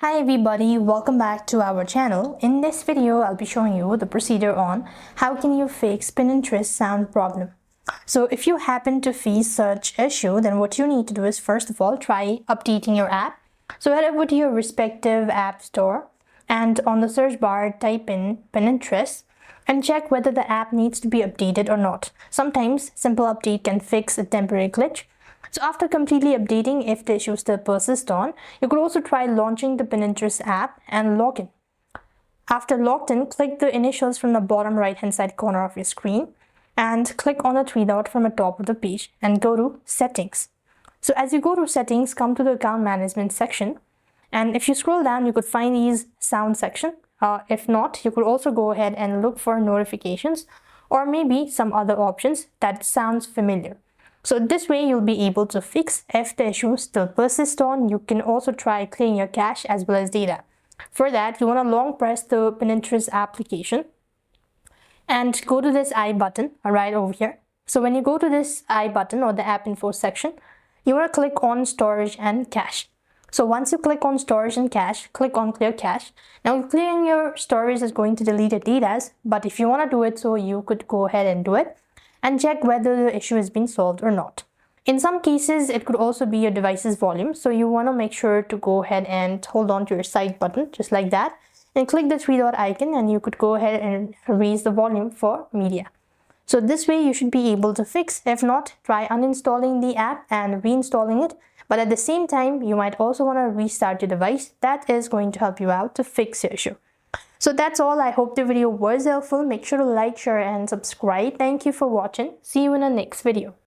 Hi everybody, welcome back to our channel. In this video, I'll be showing you the procedure on how can you fix Pinterest sound problem. So if you happen to face such issue, then what you need to do is first of all, try updating your app. So head over to your respective app store and on the search bar, type in Pinterest and check whether the app needs to be updated or not. Sometimes simple update can fix a temporary glitch. So after completely updating, if the issue still persists on, you could also try launching the Pinterest app and log in. After logged in, click the initials from the bottom right hand side corner of your screen and click on the three dot from the top of the page and go to settings. So as you go to settings, come to the account management section, and if you scroll down, you could find these sound section. If not, you could also go ahead and look for notifications or maybe some other options that sounds familiar. So this way you'll be able to fix if the issue still persists on. You can also try clearing your cache as well as data. For that, you want to long press the Pinterest application and go to this I button right over here. So when you go to this I button or the app info section, you want to click on storage and cache. So once you click on storage and cache, click on clear cache. Now clearing your storage is going to delete your data, but if you want to do it so, you could go ahead and do it and check whether the issue has been solved or not. In some cases, it could also be your device's volume. So you want to make sure to go ahead and hold on to your side button just like that and click the three dot icon, and you could go ahead and raise the volume for media. So this way you should be able to fix. If not, try uninstalling the app and reinstalling it. But at the same time, you might also want to restart your device. That is going to help you out to fix your issue. So that's all. I hope the video was helpful. Make sure to like, share and subscribe. Thank you for watching. See you in the next video.